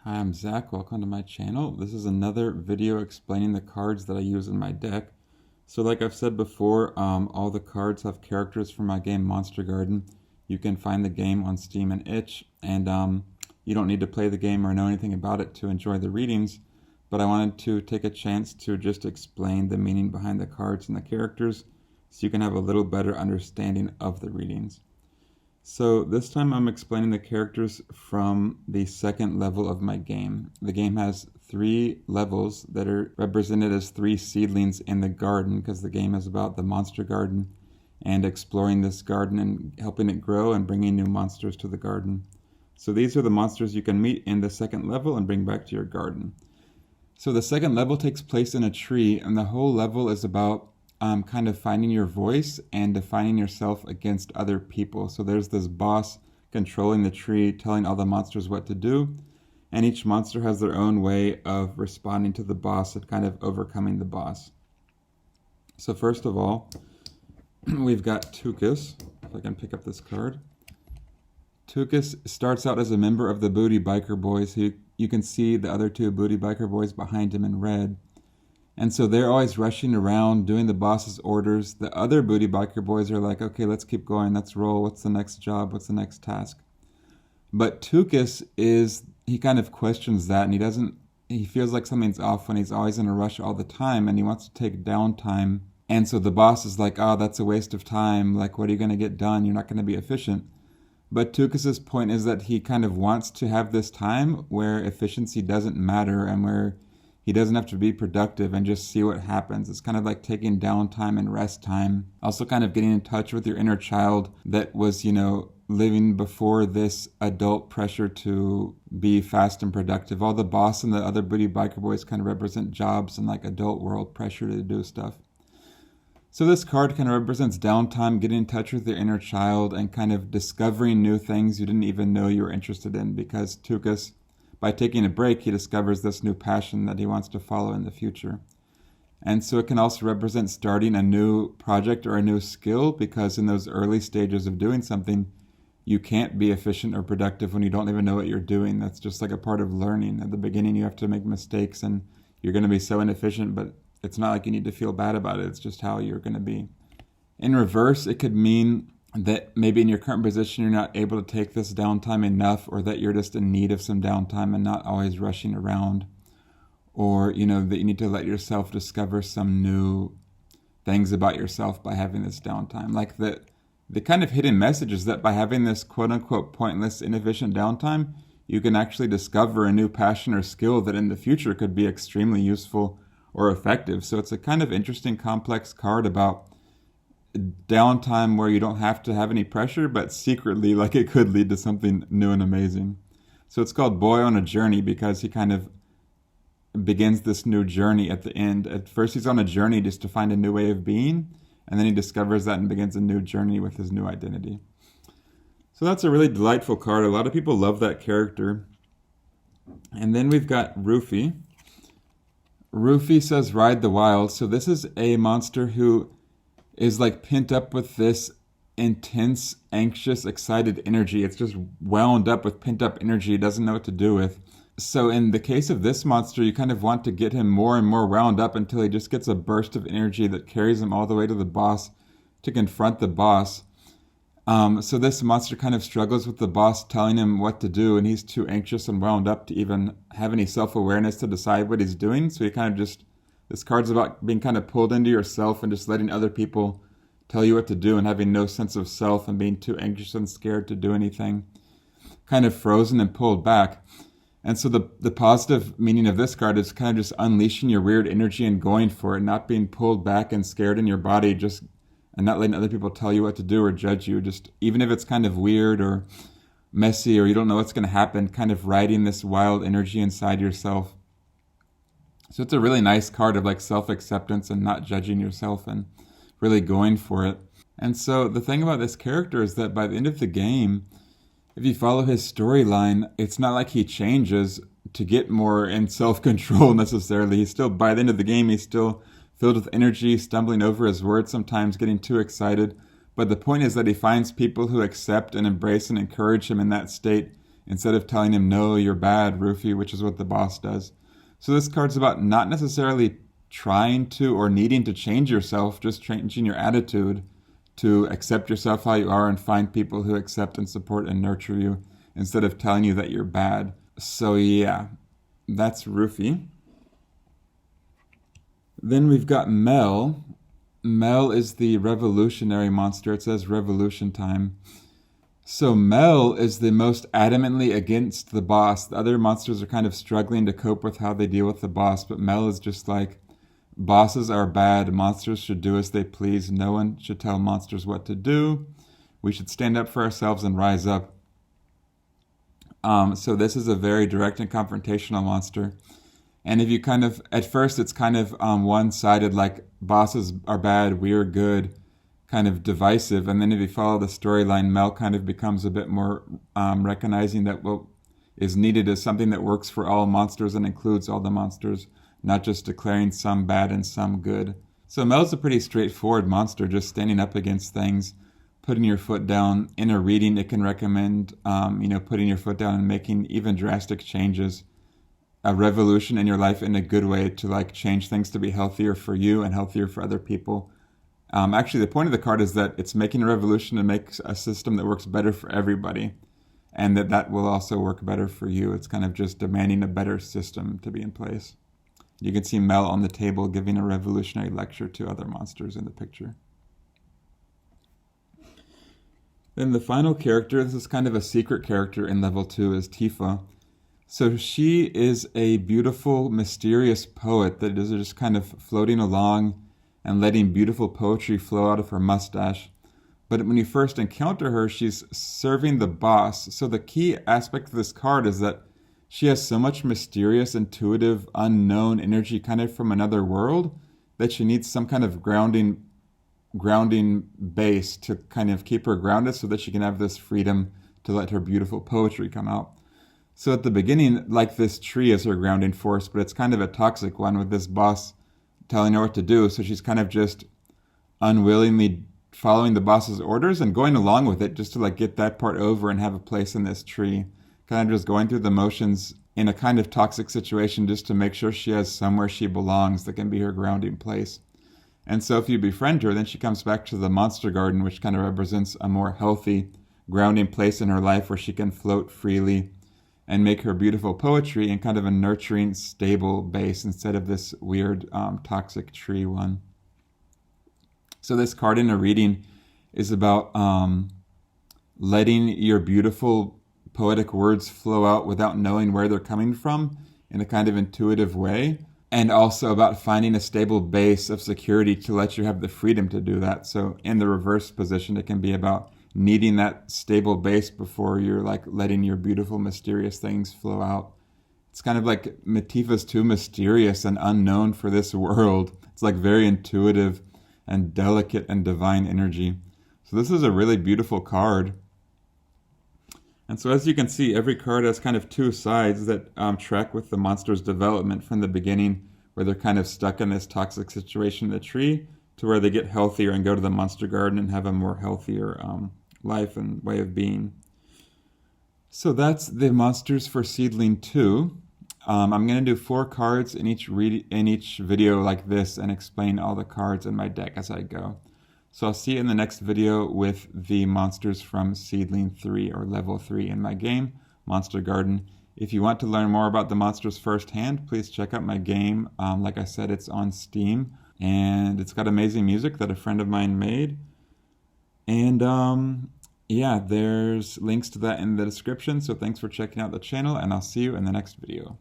Hi, I'm Zach. Welcome to my channel. This is another video explaining the cards that I use in my deck. So like I've said before, all the cards have characters from my game Monster Garden. You can find the game on Steam and Itch, and you don't need to play the game or know anything about it to enjoy the readings, but I wanted to take a chance to just explain the meaning behind the cards and the characters so you can have a little better understanding of the readings. So this time I'm explaining the characters from the second level of my game. The game has 3 levels that are represented as 3 seedlings in the garden, because the game is about the monster garden and exploring this garden and helping it grow and bringing new monsters to the garden. So these are the monsters you can meet in the second level and bring back to your garden. So the second level takes place in a tree, and the whole level is about kind of finding your voice and defining yourself against other people. So there's this boss controlling the tree, telling all the monsters what to do, and each monster has their own way of responding to the boss and kind of overcoming the boss. So first of all, we've got Tookis. If I can pick up this card. Tookis starts out as a member of the Booty Biker Boys. You can see the other 2 Booty Biker Boys behind him in red. And so they're always rushing around, doing the boss's orders. The other Booty Biker Boys are like, okay, let's keep going, let's roll, what's the next job, what's the next task? But Tookis he kind of questions that, and he feels like something's off when he's always in a rush all the time, and he wants to take downtime. And so the boss is like, oh, that's a waste of time, like, what are you going to get done? You're not going to be efficient. But Tookis's point is that he kind of wants to have this time where efficiency doesn't matter and where he doesn't have to be productive and just see what happens. It's kind of like taking downtime and rest time. Also kind of getting in touch with your inner child that was, living before this adult pressure to be fast and productive. All the boss and the other Booty Biker Boys kind of represent jobs and like adult world pressure to do stuff. So this card kind of represents downtime, getting in touch with your inner child and kind of discovering new things you didn't even know you were interested in, because Tookis, by taking a break, he discovers this new passion that he wants to follow in the future. And so it can also represent starting a new project or a new skill, because in those early stages of doing something, you can't be efficient or productive when you don't even know what you're doing. That's just like a part of learning. At the beginning, you have to make mistakes and you're going to be so inefficient, but it's not like you need to feel bad about it. It's just how you're going to be. In reverse, it could mean that maybe in your current position you're not able to take this downtime enough, or that you're just in need of some downtime and not always rushing around, or that you need to let yourself discover some new things about yourself by having this downtime. Like the kind of hidden message is that by having this quote-unquote pointless, inefficient downtime, you can actually discover a new passion or skill that in the future could be extremely useful or effective. So it's a kind of interesting, complex card about downtime where you don't have to have any pressure, but secretly, like, it could lead to something new and amazing. So it's called Boy on a Journey because he kind of begins this new journey at the end. At first he's on a journey just to find a new way of being, and then he discovers that and begins a new journey with his new identity. So that's a really delightful card. A lot of people love that character. And then we've got Roofy. Roofy says ride the wild. So this is a monster who is like pent up with this intense, anxious, excited energy. It's just wound up with pent up energy. It doesn't know what to do with. So in the case of this monster, you kind of want to get him more and more wound up until he just gets a burst of energy that carries him all the way to the boss to confront the boss. So this monster kind of struggles with the boss telling him what to do, and he's too anxious and wound up to even have any self-awareness to decide what he's doing. So he kind of just, this card's about being kind of pulled into yourself and just letting other people tell you what to do and having no sense of self and being too anxious and scared to do anything. Kind of frozen and pulled back. And so the positive meaning of this card is kind of just unleashing your weird energy and going for it, not being pulled back and scared in your body, and not letting other people tell you what to do or judge you. Just even if it's kind of weird or messy or you don't know what's going to happen, kind of riding this wild energy inside yourself. So it's a really nice card of like self-acceptance and not judging yourself and really going for it. And so the thing about this character is that by the end of the game, if you follow his storyline, it's not like he changes to get more in self-control necessarily. He's still, by the end of the game, he's still filled with energy, stumbling over his words sometimes, getting too excited. But the point is that he finds people who accept and embrace and encourage him in that state instead of telling him, no, you're bad, Roofy, which is what the boss does. So this card's about not necessarily trying to or needing to change yourself, just changing your attitude to accept yourself how you are and find people who accept and support and nurture you instead of telling you that you're bad. So yeah, that's Roofy. Then we've got Mel. Mel is the revolutionary monster. It says revolution time. So Mel is the most adamantly against the boss. The other monsters are kind of struggling to cope with how they deal with the boss, but Mel is just like, bosses are bad, monsters should do as they please, no one should tell monsters what to do, we should stand up for ourselves and rise up. So this is a very direct and confrontational monster. And if you kind of, at first it's kind of one-sided, like bosses are bad, we're good, kind of divisive. And then if you follow the storyline, Mel kind of becomes a bit more recognizing that what is needed is something that works for all monsters and includes all the monsters, not just declaring some bad and some good. So Mel's a pretty straightforward monster, just standing up against things, putting your foot down. In a reading, it can recommend, putting your foot down and making even drastic changes. A revolution in your life in a good way to like change things to be healthier for you and healthier for other people. Actually, the point of the card is that it's making a revolution to make a system that works better for everybody, and that will also work better for you. It's kind of just demanding a better system to be in place. You can see Mel on the table giving a revolutionary lecture to other monsters in the picture. Then the final character, this is kind of a secret character in level 2, is Tifa. So she is a beautiful, mysterious poet that is just kind of floating along and letting beautiful poetry flow out of her mustache. But when you first encounter her, she's serving the boss. So the key aspect of this card is that she has so much mysterious, intuitive, unknown energy kind of from another world that she needs some kind of grounding base to kind of keep her grounded so that she can have this freedom to let her beautiful poetry come out. So at the beginning, like this tree is her grounding force, but it's kind of a toxic one with this boss telling her what to do. So she's kind of just unwillingly following the boss's orders and going along with it just to like get that part over and have a place in this tree. Kind of just going through the motions in a kind of toxic situation just to make sure she has somewhere she belongs that can be her grounding place. And so if you befriend her, then she comes back to the monster garden, which kind of represents a more healthy grounding place in her life where she can float freely and make her beautiful poetry in kind of a nurturing, stable base instead of this weird, toxic tree one. So this card in a reading is about letting your beautiful poetic words flow out without knowing where they're coming from in a kind of intuitive way, and also about finding a stable base of security to let you have the freedom to do that. So in the reverse position, it can be about needing that stable base before you're like letting your beautiful, mysterious things flow out. It's kind of like Tifa's too mysterious and unknown for this world. It's like very intuitive and delicate and divine energy. So this is a really beautiful card. And so as you can see, every card has kind of two sides that track with the monster's development from the beginning, where they're kind of stuck in this toxic situation in the tree, to where they get healthier and go to the monster garden and have a more healthier life and way of being. So that's the monsters for Seedling 2. I'm going to do 4 cards in each video like this and explain all the cards in my deck as I go. So I'll see you in the next video with the monsters from Seedling 3 or level 3 in my game, Monster Garden. If you want to learn more about the monsters firsthand, please check out my game. Like I said, it's on Steam, and it's got amazing music that a friend of mine made. And yeah, there's links to that in the description, so thanks for checking out the channel, and I'll see you in the next video.